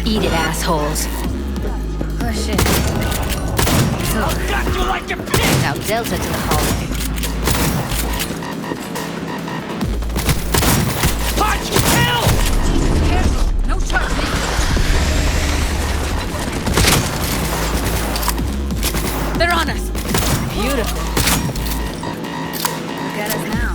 Eat it, assholes. Oh shit. I'll gut you like a pig! Now Delta to the hallway. Punch! Kill! Careful! No touching! They're on us! Beautiful. Look at us now.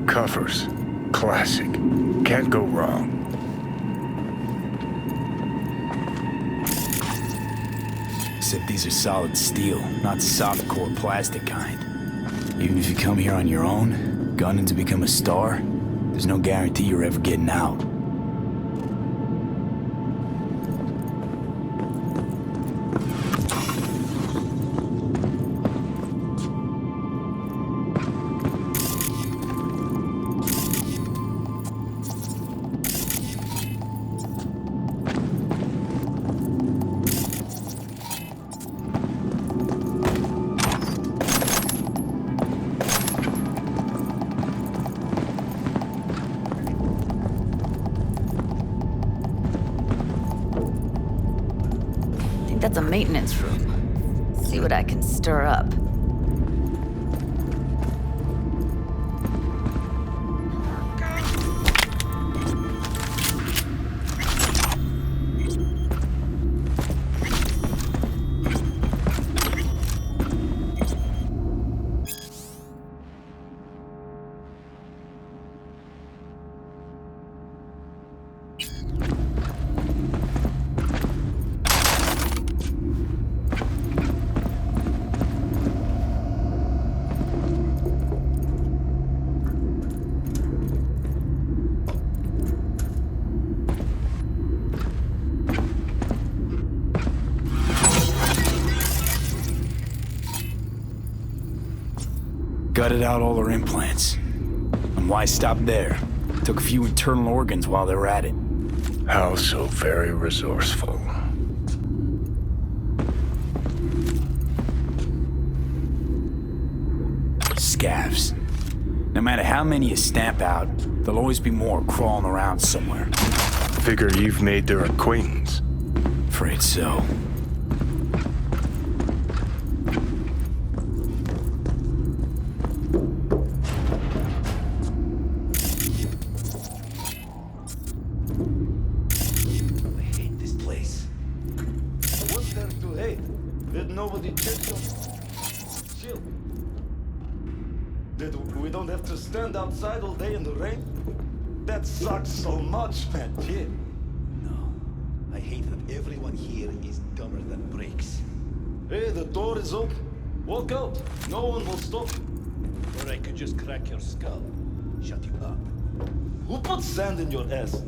Covers. Classic. Can't go wrong. Except these are solid steel, not soft-core plastic kind. Even if you come here on your own, gunning to become a star, there's no guarantee you're ever getting out. That's a maintenance room. See what I can stir up. Gutted out all her implants. And why stop there? Took a few internal organs while they were at it. How so very resourceful. Scavs. No matter how many you stamp out, there'll always be more crawling around somewhere. Figure you've made their acquaintance. Afraid so. Nobody checked on. Chill. We don't have to stand outside all day in the rain? That sucks so much, man. Yeah. No. I hate that everyone here is dumber than bricks. Hey, the door is open. Walk out. No one will stop you. Or I could just crack your skull. Shut you up. Who put sand in your ass?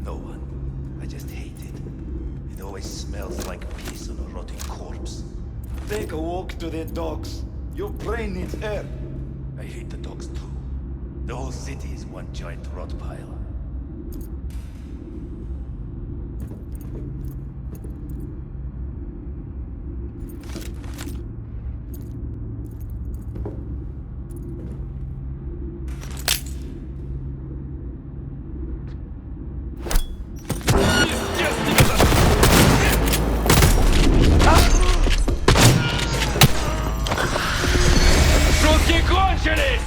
No one. I just hate it. It always smells like piss on a rotting corpse. Take a walk to the docks. Your brain needs air. I hate the dogs too. The whole city is one giant rot pile. Шутки кончились!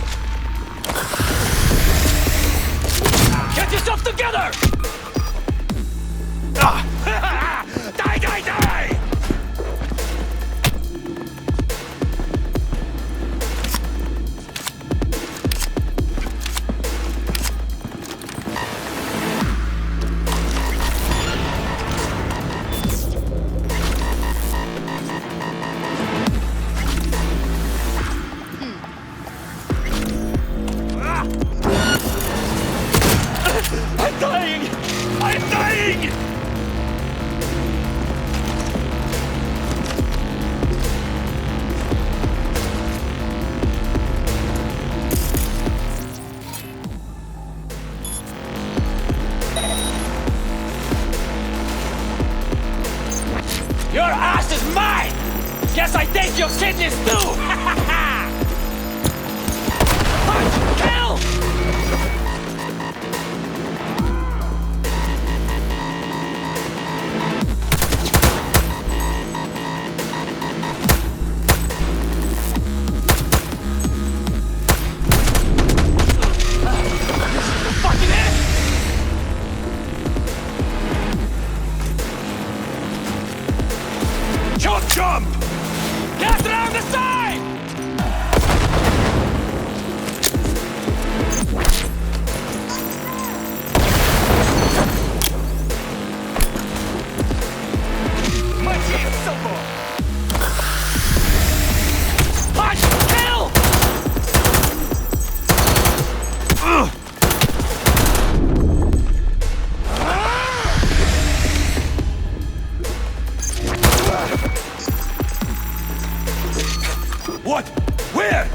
witness too! Punch! Kill! Fucking it! Jump! Get around the side! Machismo! Punch! Kill! What? Where?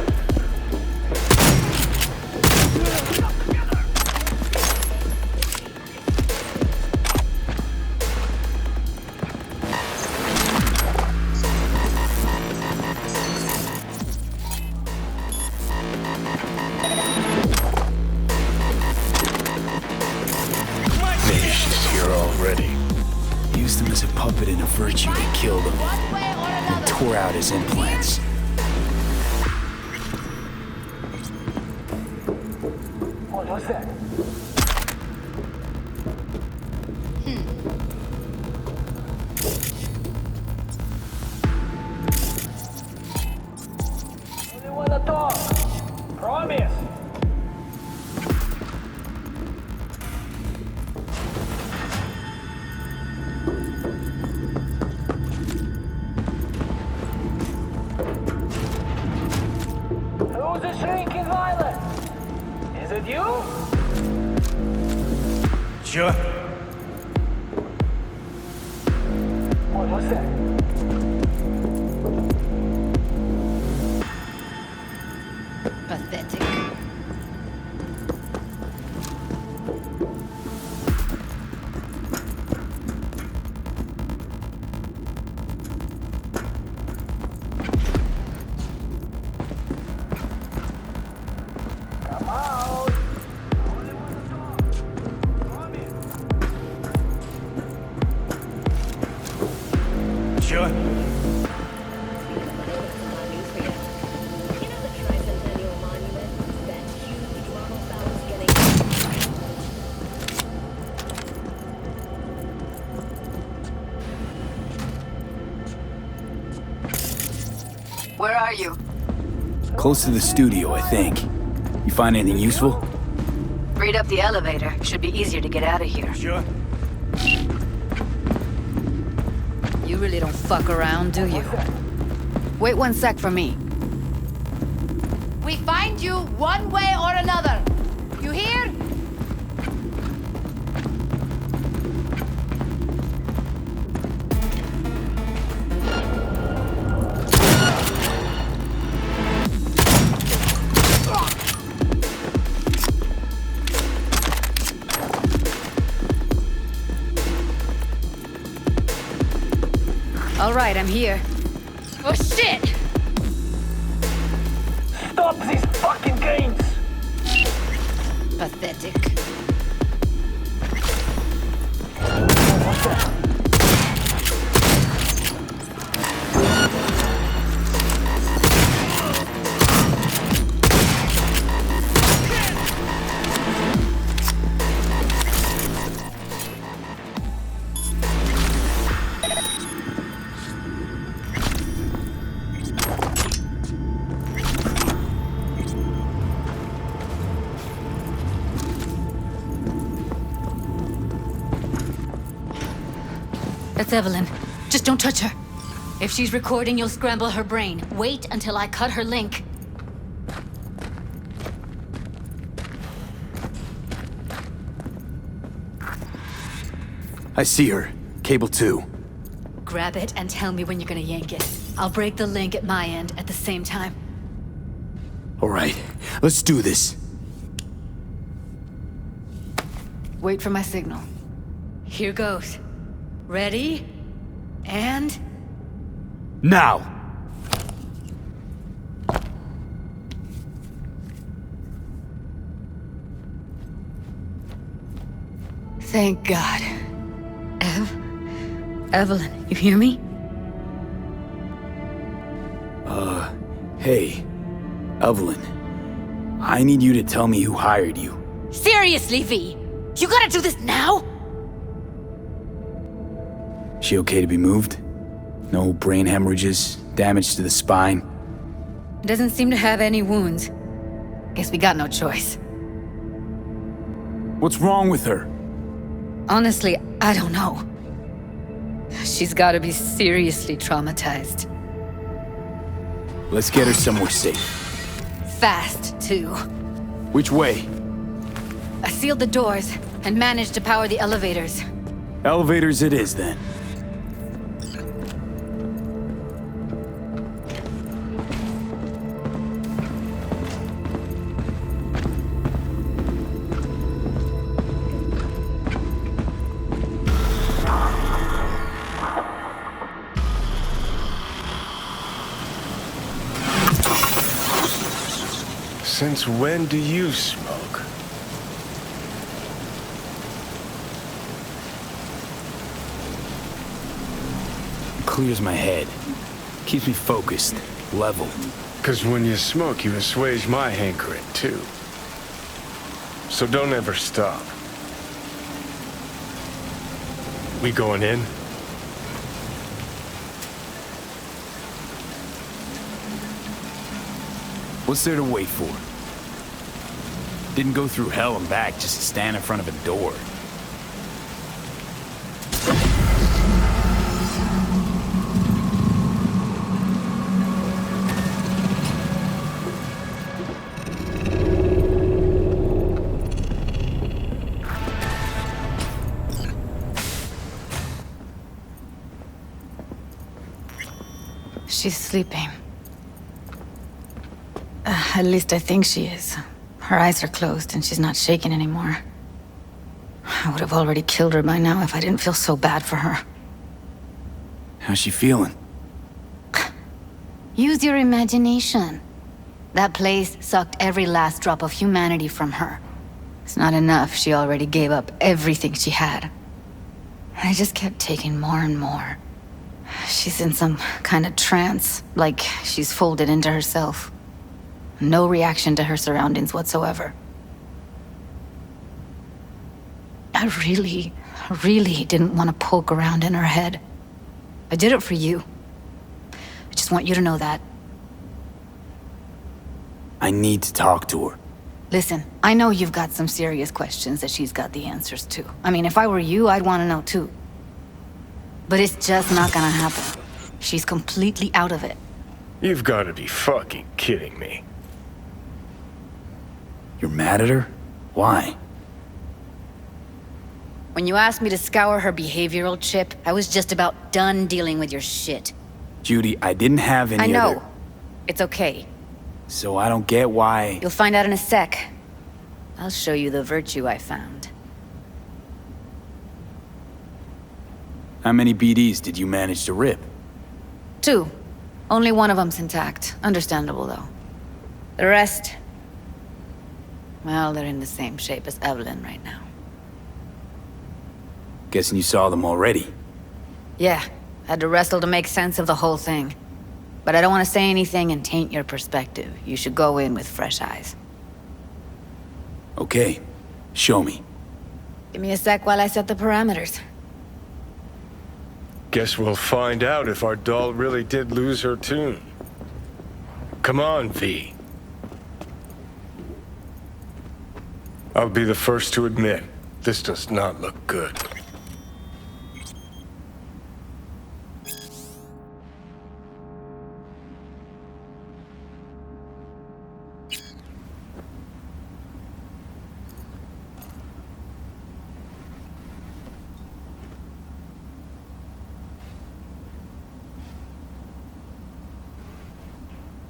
Maybe she's here already. Used him as a puppet and a virtue to kill him. And tore out his implants. What was that? Only wanna talk. Promise. Who's the shrinking violet? Is it you? Sure. What was that? Pathetic. Come out. Only wanna talk. Promise. Sure. Where are you? Close to the studio, I think. You find anything useful? Read up the elevator. Should be easier to get out of here. Sure. You really don't fuck around, do you? Wait 1 sec for me. We find you one way or another. You hear? All right, I'm here. Oh shit! Stop these fucking games! Pathetic. That's Evelyn. Just don't touch her. If she's recording, you'll scramble her brain. Wait until I cut her link. I see her. Cable 2. Grab it and tell me when you're gonna yank it. I'll break the link at my end at the same time. All right, let's do this. Wait for my signal. Here goes. Ready? And... Now! Thank God. Evelyn, you hear me? Hey, Evelyn. I need you to tell me who hired you. Seriously, V? You gotta do this now? She okay to be moved? No brain hemorrhages, damage to the spine? Doesn't seem to have any wounds. Guess we got no choice. What's wrong with her? Honestly, I don't know. She's gotta be seriously traumatized. Let's get her somewhere safe. Fast, too. Which way? I sealed the doors and managed to power the elevators. Elevators it is, then. Since when do you smoke? It clears my head. Keeps me focused, level. Because when you smoke, you assuage my hankering, too. So don't ever stop. We going in? What's there to wait for? Didn't go through hell and back just to stand in front of a door. She's sleeping. At least I think she is. Her eyes are closed and she's not shaking anymore. I would have already killed her by now if I didn't feel so bad for her. How's she feeling? Use your imagination. That place sucked every last drop of humanity from her. It's not enough, she already gave up everything she had. I just kept taking more and more. She's in some kind of trance, like she's folded into herself. No reaction to her surroundings whatsoever. I really didn't want to poke around in her head. I did it for you. I just want you to know that. I need to talk to her. Listen, I know you've got some serious questions that she's got the answers to. I mean, if I were you, I'd want to know too. But it's just not gonna happen. She's completely out of it. You've got to be fucking kidding me. You're mad at her? Why? When you asked me to scour her behavioral chip, I was just about done dealing with your shit. Judy, I didn't have any I know. other... It's okay. So I don't get why... You'll find out in a sec. I'll show you the virtue I found. How many BDs did you manage to rip? 2. Only one of them's intact. Understandable, though. The rest... well, they're in the same shape as Evelyn right now. Guessing you saw them already. Yeah, had to wrestle to make sense of the whole thing. But I don't want to say anything and taint your perspective. You should go in with fresh eyes. Okay, show me. Give me a sec while I set the parameters. Guess we'll find out if our doll really did lose her tune. Come on, V. I'll be the first to admit, this does not look good.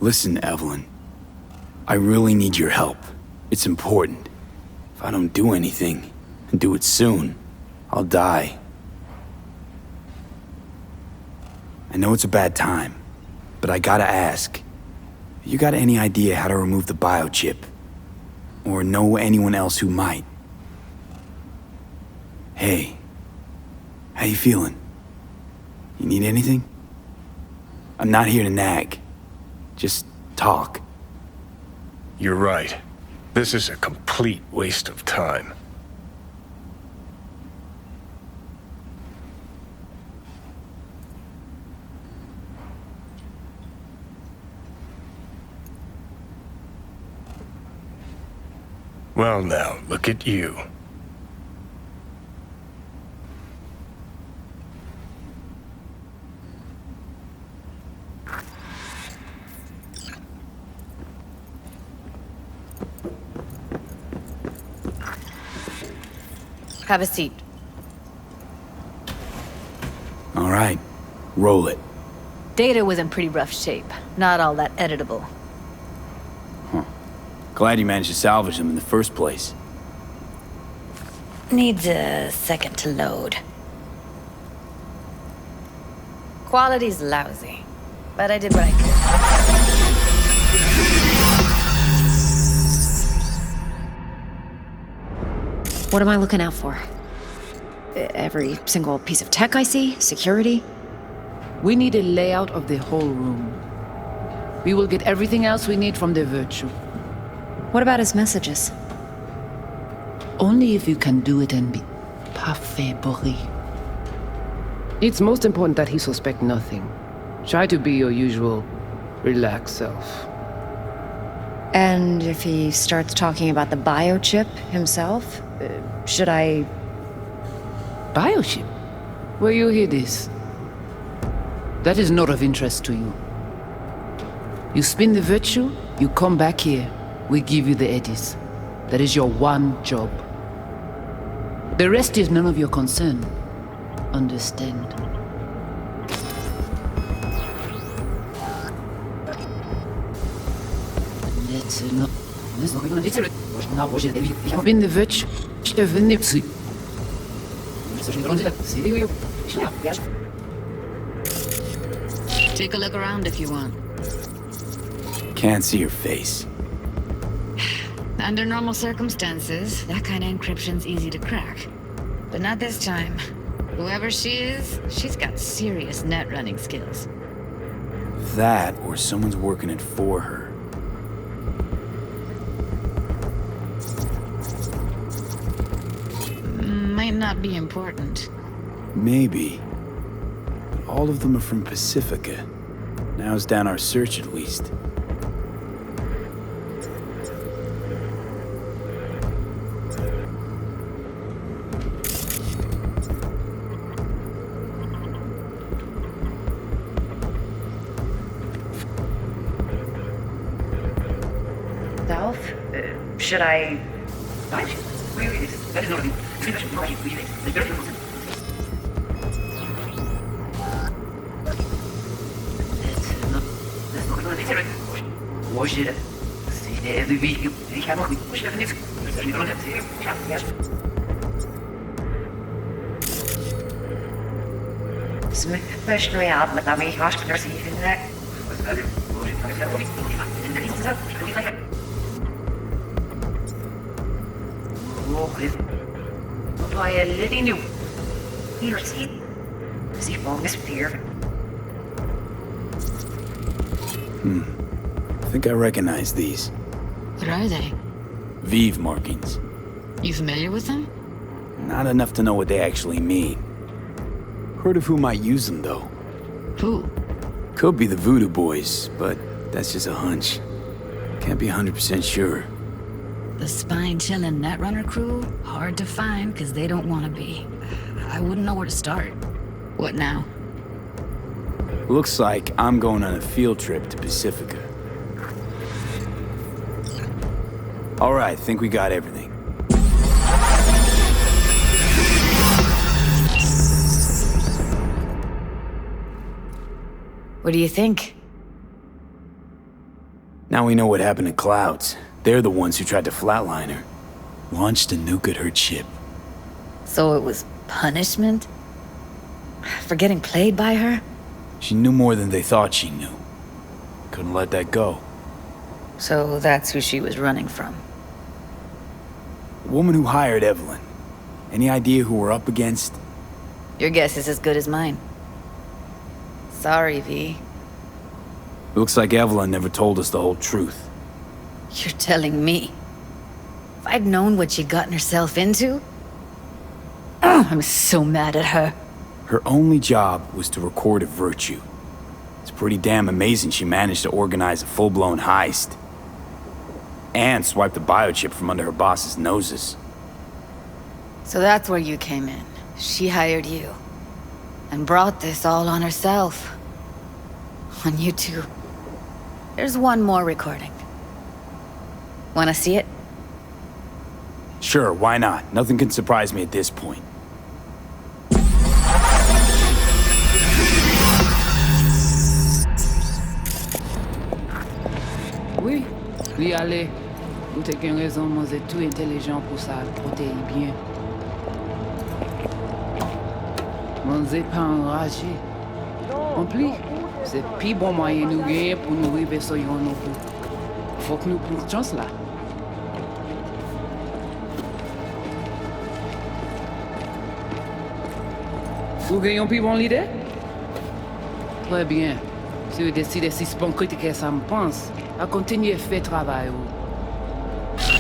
Listen, Evelyn. I really need your help. It's important. If I don't do anything, and do it soon, I'll die. I know it's a bad time, but I gotta ask. You got any idea how to remove the biochip? Or know anyone else who might? Hey. How you feeling? You need anything? I'm not here to nag. Just talk. You're right. This is a complete waste of time. Well now, look at you. Have a seat. All right. Roll it. Data was in pretty rough shape. Not all that editable. Glad you managed to salvage them in the first place. Needs a second to load. Quality's lousy, but I did what I could. What am I looking out for? Every single piece of tech I see? Security? We need a layout of the whole room. We will get everything else we need from the Virtue. What about his messages? Only if you can do it and be parfait bourré. It's most important that he suspect nothing. Try to be your usual, relaxed self. And if he starts talking about the biochip himself, should I... Biochip? Where you hear this? That is not of interest to you. You spin the Virtue, you come back here. We give you the eddies. That is your one job. The rest is none of your concern. Understand? Spin the Virtue. Take a look around if you want. Can't see your face. Under normal circumstances, that kind of encryption's easy to crack. But not this time. Whoever she is, she's got serious net running skills. That, or someone's working it for her. Might not be important. Maybe. But all of them are from Pacifica. Narrows down our search at least. Should I... Especially out with me, hospital receiving that. By a little new. Here, see? See, bonus here. I think I recognize these. What are they? Vive markings. You familiar with them? Not enough to know what they actually mean. Heard of who might use them, though. Who? Could be the Voodoo Boys, but that's just a hunch. Can't be 100% sure. The spine-chilling Netrunner crew? Hard to find, because they don't want to be. I wouldn't know where to start. What now? Looks like I'm going on a field trip to Pacifica. All right, think we got everything. What do you think? Now we know what happened to Clouds. They're the ones who tried to flatline her. Launched a nuke at her ship. So it was punishment? For getting played by her? She knew more than they thought she knew. Couldn't let that go. So that's who she was running from. The woman who hired Evelyn. Any idea who we're up against? Your guess is as good as mine. Sorry, V. Looks like Evelyn never told us the whole truth. You're telling me. If I'd known what she'd gotten herself into... Oh, I'm so mad at her. Her only job was to record a virtue. It's pretty damn amazing she managed to organize a full-blown heist. And swipe the biochip from under her boss's noses. So that's where you came in. She hired you. And brought this all on herself. On you too. There's one more recording. Wanna see it? Sure, why not? Nothing can surprise me at this point. Oui, lui allez. Vous avez une raison, moi c'est tout intelligent pour ça, protéger bien. Moi c'est pas enragé. En plus, c'est plus bon moyen nous gagner pour nous arriver sur yon nous. Faut que nous prenions chance là. Vous gagnez une plus bonne idée? Très bien. Si vous décidez si c'est bon critiquer ça me pense, à continuer à faire le travail.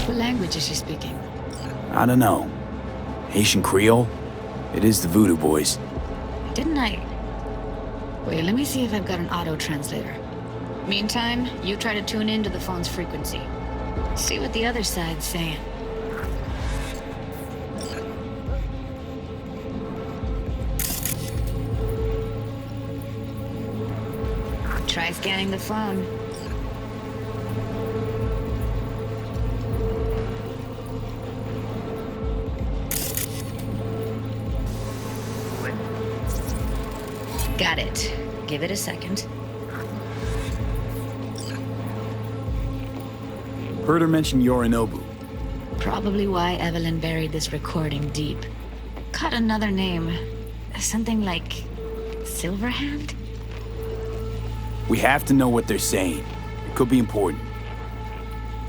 What language is she speaking? I don't know. Haitian Creole? It is the Voodoo Boys. Didn't I? Wait, let me see if I've got an auto-translator. Meantime, you try to tune into the phone's frequency. See what the other side's saying. Try scanning the phone. Got it. Give it a second. Heard her mention Yorinobu. Probably why Evelyn buried this recording deep. Caught another name. Something like... Silverhand? We have to know what they're saying. It could be important.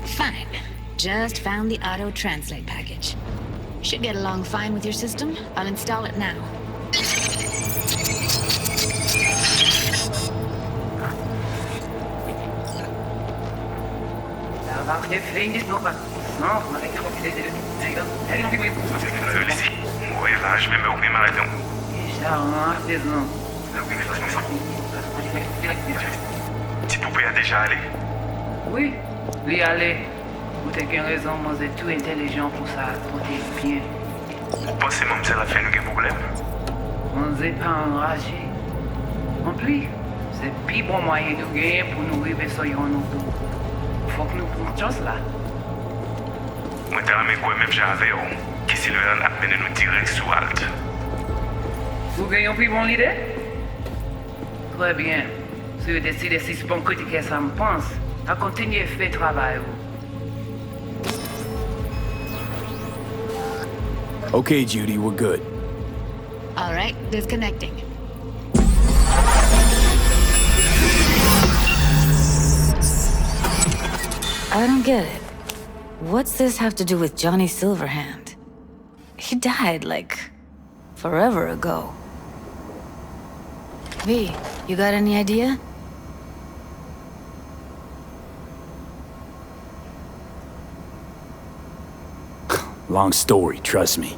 Fine. Just found the auto-translate package. Should get along fine with your system. I'll install it now. Ouais, va, je vais me couper ma raison. Petit poupée a déjà allé. Oui, lui allez. Vous avez une raison, moi c'est tout intelligent pour ça, protéger bien. Vous pensez même que ça va faire un problème? On n'est pas enragé. En plus, c'est le plus bon moyen de gagner pour nous arriver sur yon nous. Faut que nous prenions chance là. Moi, t'as ramé quoi même j'avais, qui s'il veut en appeler nous direct sous halte. Vous gagnez une plus bonne idée? Très bien. Si vous décidez si c'est bon critiquer ça me pense, à continuer à faire le travail. Okay, Judy, we're good. All right, disconnecting. I don't get it. What's this have to do with Johnny Silverhand? He died, like, forever ago. V, you got any idea? Long story, trust me.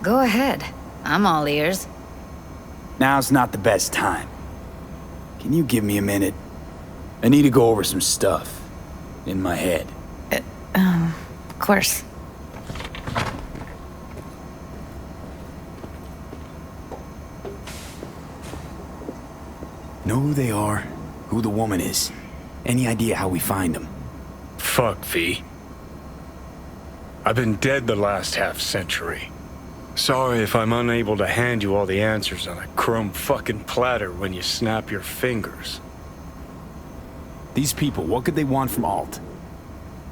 Go ahead. I'm all ears. Now's not the best time. Can you give me a minute? I need to go over some stuff. In my head. Of course. Know who they are, who the woman is. Any idea how we find them? Fuck, V. I've been dead the last half-century. Sorry if I'm unable to hand you all the answers on a chrome fucking platter when you snap your fingers. These people, what could they want from Alt?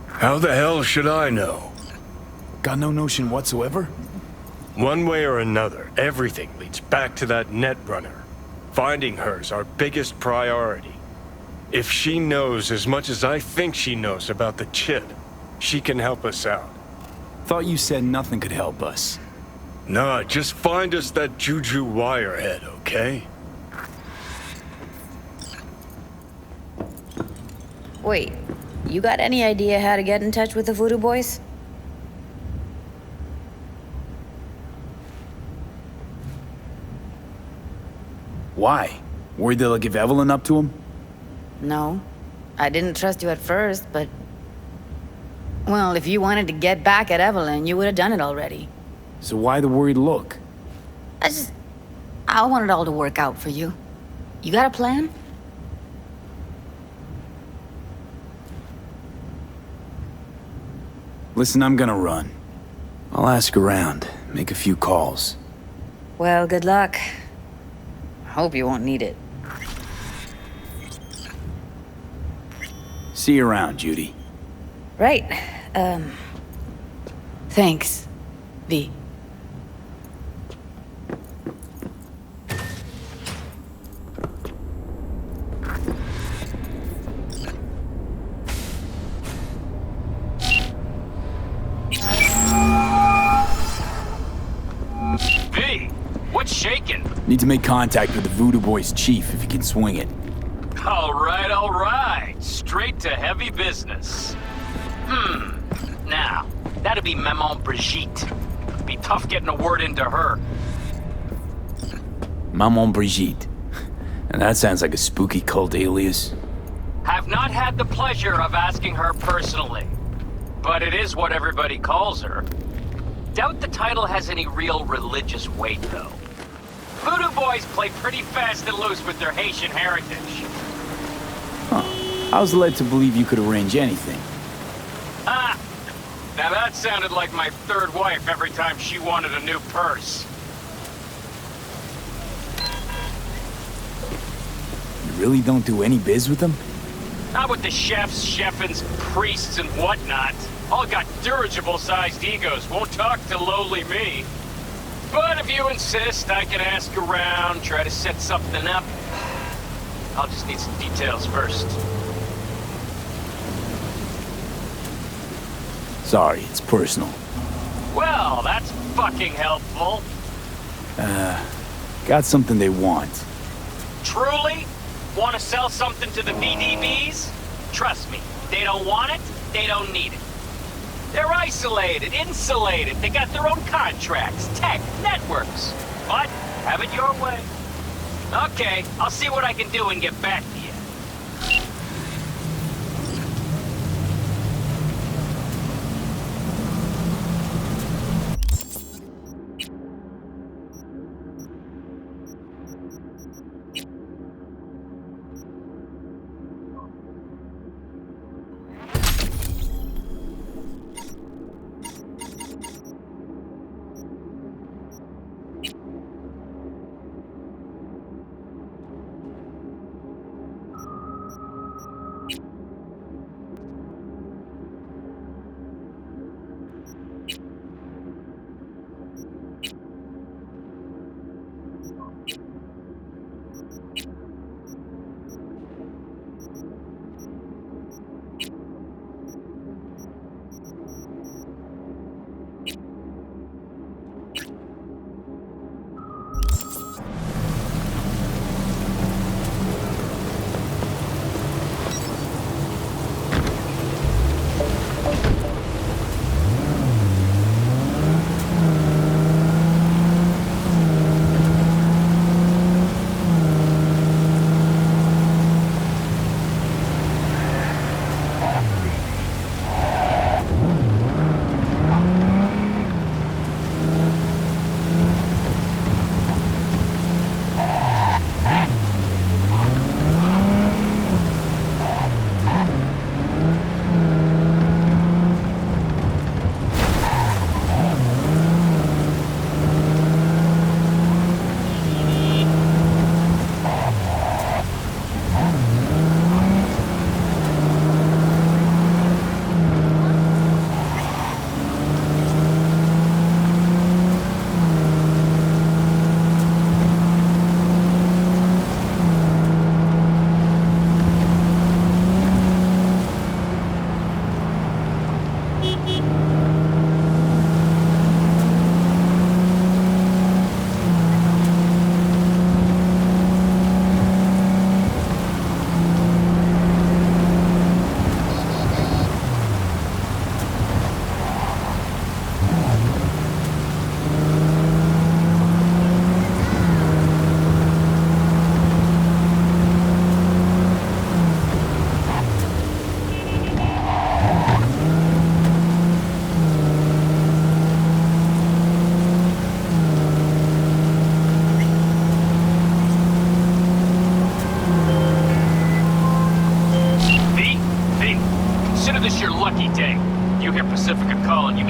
How the hell should I know? Got no notion whatsoever? One way or another, everything leads back to that Netrunner. Finding her's our biggest priority. If she knows as much as I think she knows about the chip, she can help us out. Thought you said nothing could help us. No, just find us that Juju wirehead, okay? Wait, you got any idea how to get in touch with the Voodoo Boys? Why? Worried they'll give Evelyn up to him? No. I didn't trust you at first, but... Well, if you wanted to get back at Evelyn, you would have done it already. So why the worried look? I want it all to work out for you. You got a plan? Listen, I'm gonna run. I'll ask around, make a few calls. Well, good luck. Hope you won't need it. See you around, Judy. Right. Thanks, V. V, what's shaking? Need to make contact with the Voodoo Boys chief if you can swing it. All right. Straight to heavy business. Now, that'd be Maman Brigitte. Be tough getting a word into her. Maman Brigitte. And that sounds like a spooky cult alias. Have not had the pleasure of asking her personally, but it is what everybody calls her. Doubt the title has any real religious weight, though. Voodoo Boys play pretty fast and loose with their Haitian heritage. I was led to believe you could arrange anything. Ah! Now that sounded like my third wife every time she wanted a new purse. You really don't do any biz with them? Not with the chefs, chefins, priests, and whatnot. All got dirigible-sized egos, won't talk to lowly me. But if you insist, I can ask around, try to set something up. I'll just need some details first. Sorry, it's personal. Well, that's fucking helpful. Got something they want. Truly? Want to sell something to the VDBs? Trust me, they don't want it, they don't need it. They're isolated, insulated, they got their own contracts, tech, networks. But, have it your way. Okay, I'll see what I can do and get back to you.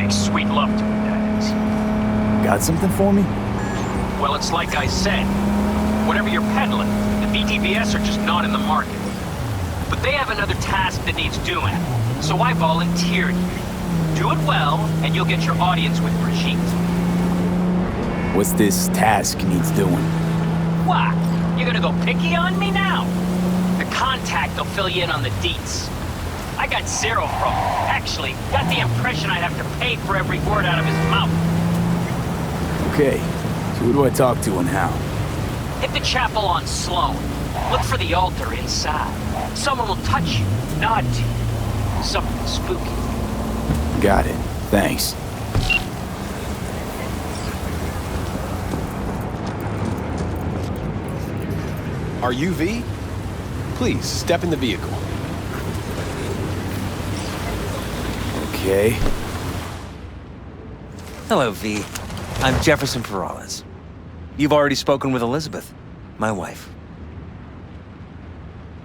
Make sweet love to it, that is. Got something for me? Well, it's like I said. Whatever you're peddling, the VTBS are just not in the market. But they have another task that needs doing, so I volunteered you. Do it well, and you'll get your audience with Brigitte. What's this task needs doing? What? You gonna go picky on me now? The contact will fill you in on the deets. I got zero from him. Actually, got the impression I'd have to pay for every word out of his mouth. Okay, so who do I talk to and how? Hit the chapel on Sloan. Look for the altar inside. Someone will touch you, nod to you. Something spooky. Got it. Thanks. Are you V? Please, step in the vehicle. Okay. Hello, V. I'm Jefferson Perales. You've already spoken with Elizabeth, my wife.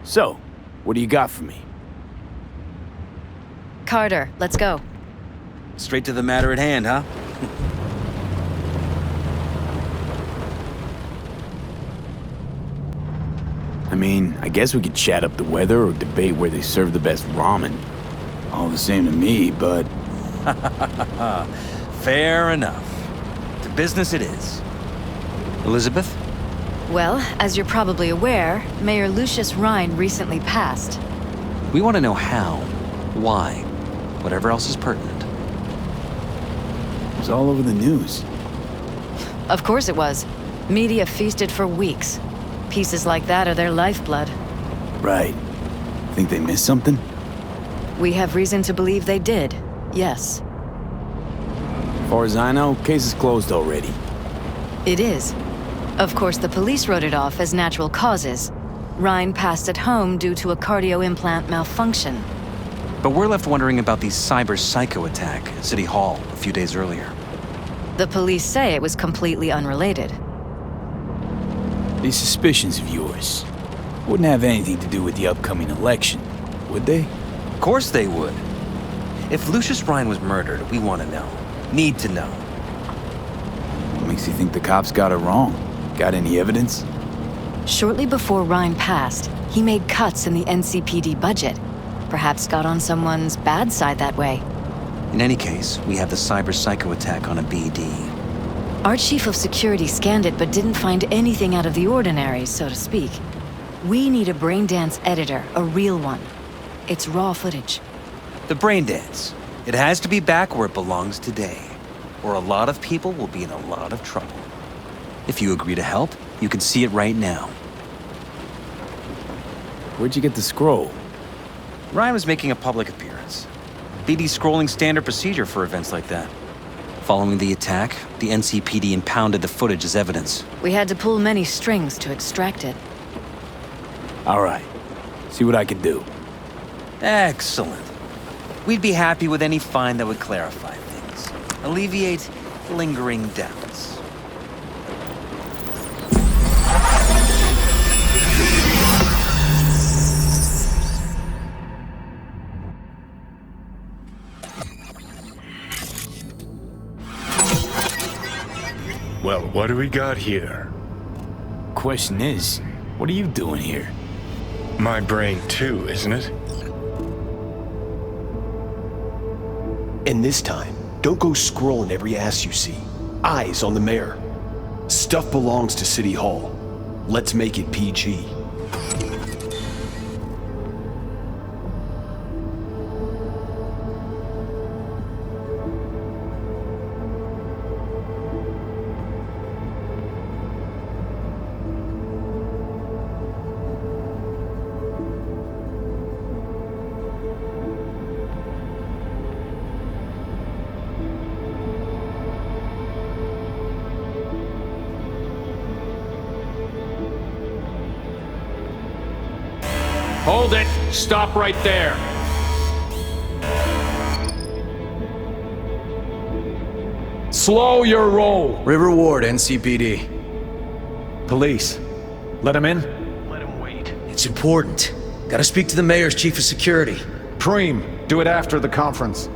So, what do you got for me? Carter, let's go. Straight to the matter at hand, huh? I mean, I guess we could chat up the weather or debate where they serve the best ramen. All the same to me, but... Fair enough. To business it is. Elizabeth? Well, as you're probably aware, Mayor Lucius Rhine recently passed. We want to know how, why, whatever else is pertinent. It was all over the news. Of course it was. Media feasted for weeks. Pieces like that are their lifeblood. Right. Think they missed something? We have reason to believe they did, yes. As far as I know, case is closed already. It is. Of course, the police wrote it off as natural causes. Rhine passed at home due to a cardio implant malfunction. But we're left wondering about the cyber psycho attack at City Hall a few days earlier. The police say it was completely unrelated. These suspicions of yours wouldn't have anything to do with the upcoming election, would they? Of course they would. If Lucius Rhine was murdered, we want to know. Need to know. What makes you think the cops got it wrong? Got any evidence? Shortly before Rhine passed, he made cuts in the NCPD budget. Perhaps got on someone's bad side that way. In any case, we have the cyber psycho attack on a BD. Our chief of security scanned it but didn't find anything out of the ordinary, so to speak. We need a braindance editor, a real one. It's raw footage. The brain dance. It has to be back where it belongs today, or a lot of people will be in a lot of trouble. If you agree to help, you can see it right now. Where'd you get the scroll? Ryan was making a public appearance. BD scrolling standard procedure for events like that. Following the attack, the NCPD impounded the footage as evidence. We had to pull many strings to extract it. All right. See what I can do. Excellent. We'd be happy with any find that would clarify things, alleviate lingering doubts. Well, what do we got here? Question is, what are you doing here? My brain too, isn't it? And this time, don't go scrolling every ass you see. Eyes on the mayor. Stuff belongs to City Hall. Let's make it PG. Hold it! Stop right there! Slow your roll! River Ward, NCPD. Police. Let him in? Let him wait. It's important. Gotta speak to the mayor's chief of security. Preem, do it after the conference.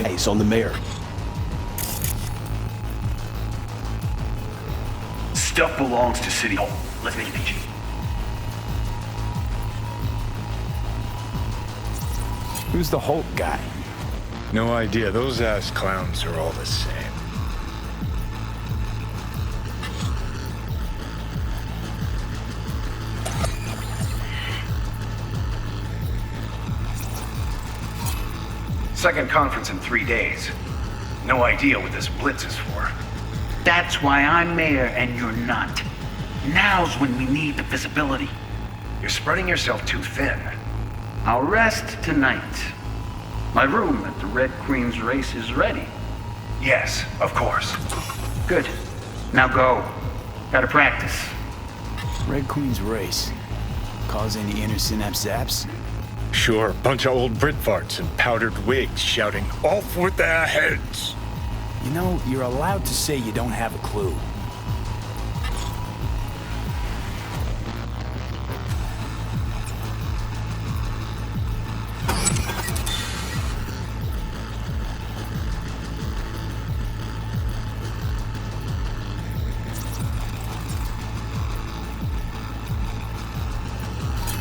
Eyes on the mayor. Stuff belongs to City Hall. Let's make it PG. Who's the Hulk guy? No idea. Those ass clowns are all the same. Second conference in 3 days. No idea what this blitz is for. That's why I'm mayor and you're not. Now's when we need the visibility. You're spreading yourself too thin. I'll rest tonight. My room at the Red Queen's race is ready. Yes, of course. Good. Now go. Gotta practice. Red Queen's race. Cause any inner synapse zaps? Sure, bunch of old Brit farts in powdered wigs shouting, "Off with their heads!" You know, you're allowed to say you don't have a clue.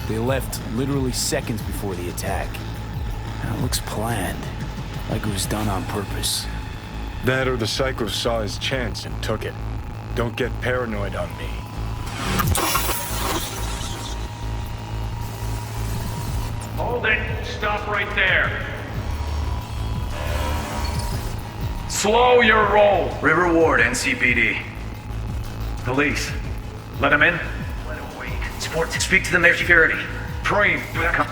They left literally seconds before the attack. That looks planned, like it was done on purpose. That or the psycho saw his chance and took it. Don't get paranoid on me. Hold it. Stop right there. Slow your roll. River Ward, NCPD. Police. Let him in. Let him wait. Sports, speak to the mayor security. Preem, do that.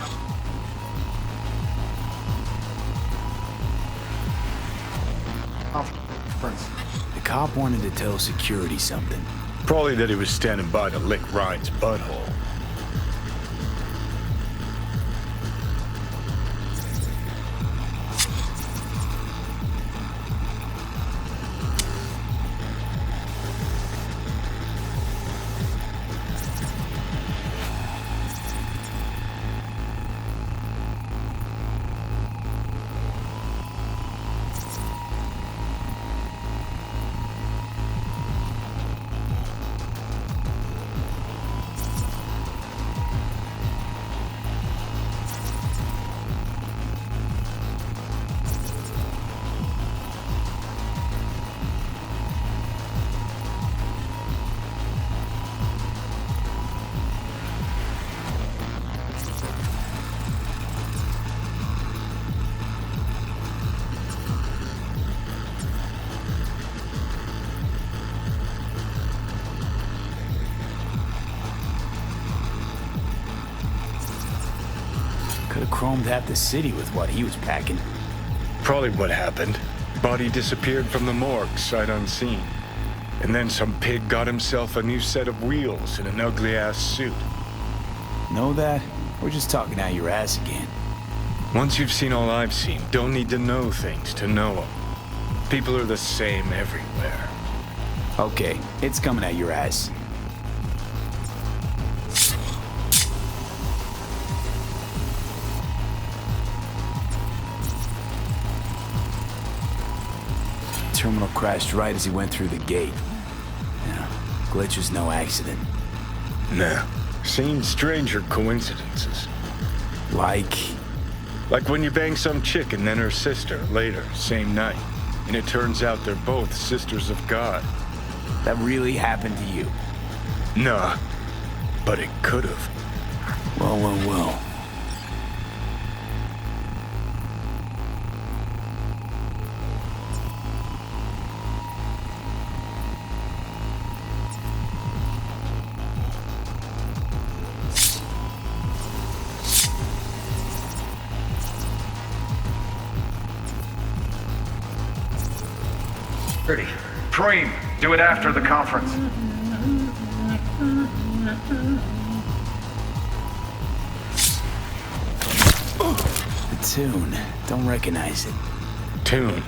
The cop wanted to tell security something. Probably that he was standing by to lick Ryan's butthole. Could've chromed half the city with what he was packing. Probably what happened. Body disappeared from the morgue, sight unseen. And then some pig got himself a new set of wheels and an ugly-ass suit. Know that? We're just talking out your ass again. Once you've seen all I've seen, don't need to know things to know them. People are the same everywhere. Okay, it's coming out your ass. Terminal crashed right as he went through the gate. Yeah, glitch was no accident. Nah, seen stranger coincidences. Like when you bang some chick and then her sister later, same night. And it turns out they're both sisters of God. That really happened to you? Nah, but it could've. Well. Preem, do it after the conference. The tune. Don't recognize it. Tune?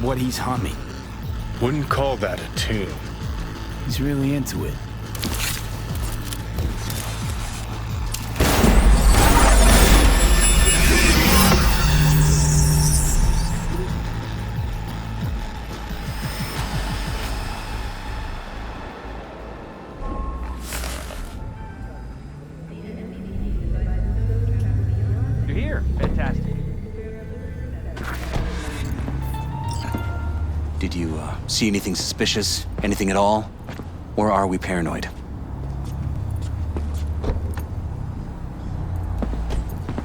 What he's humming. Wouldn't call that a tune. He's really into it. Did you see anything suspicious? Anything at all? Or are we paranoid?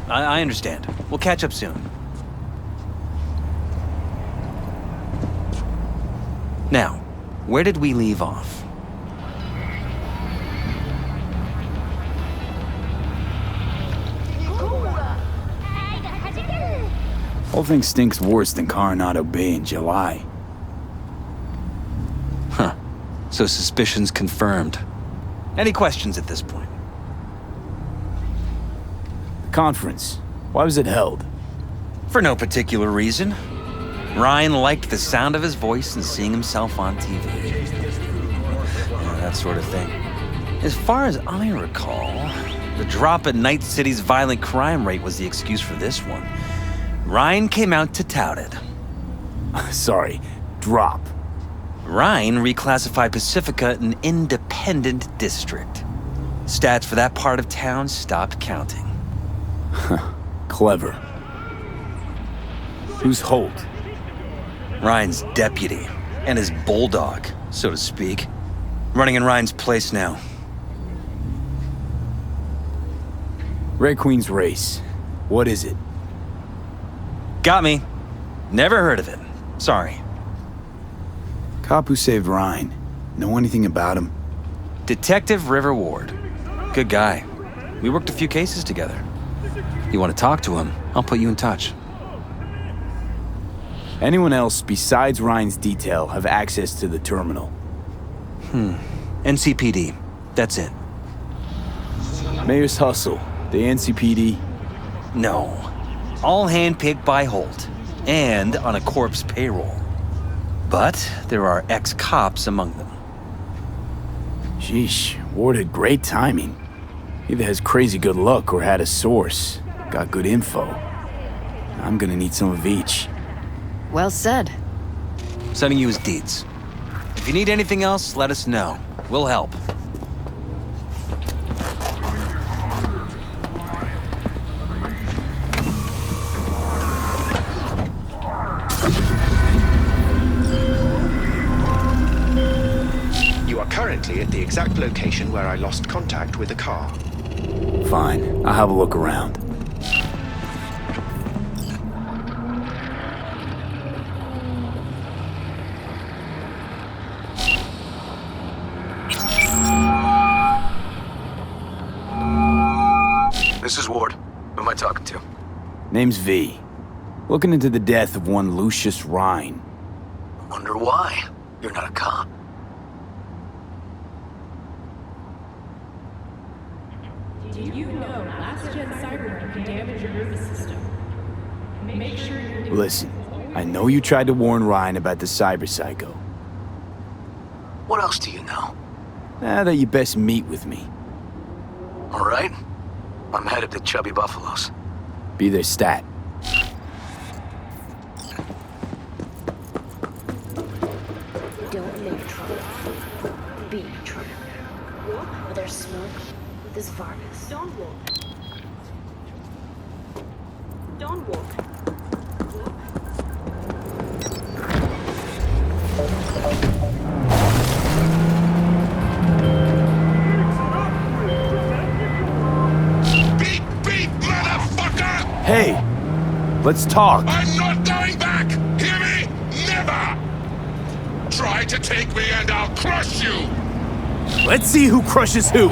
I understand. We'll catch up soon. Now, where did we leave off? Whole thing stinks worse than Coronado Bay in July. Huh. So suspicions confirmed. Any questions at this point? The conference. Why was it held? For no particular reason. Ryan liked the sound of his voice and seeing himself on TV. That sort of thing. As far as I recall, the drop in Night City's violent crime rate was the excuse for this one. Ryan came out to tout it. Sorry, drop. Ryan reclassified Pacifica an independent district. Stats for that part of town stopped counting. Clever. Who's Holt? Ryan's deputy, and his bulldog, so to speak. Running in Ryan's place now. Red Queen's race. What is it? Got me. Never heard of it. Sorry. Cop who saved Ryan. Know anything about him? Detective River Ward. Good guy. We worked a few cases together. You want to talk to him, I'll put you in touch. Anyone else besides Ryan's detail have access to the terminal? NCPD. That's it. Mayor's Hustle. The NCPD? No. All handpicked by Holt. And on a corpse payroll. But there are ex-cops among them. Sheesh, Ward had great timing. Either has crazy good luck or had a source. Got good info. I'm gonna need some of each. Well said. Sending you his deeds. If you need anything else, let us know. We'll help. You are currently at the exact location where I lost contact with the car. Fine, I'll have a look around. This is Ward. Who am I talking to? Name's V. Looking into the death of one Lucius Rhine. Wonder why. You're not a cop. Did you know last-gen Cyberpunk can damage your nervous system? Make sure you're... Listen, I know you tried to warn Ryan about the cyber psycho. What else do you know? That you best meet with me. All right. I'm headed to Chubby Buffaloes. Be their stat. Don't make trouble. Be trouble. Where there's smoke, there's Vargas. Don't walk. Don't walk. Hey, let's talk. I'm not going back! Hear me? Never! Try to take me and I'll crush you! Let's see who crushes who.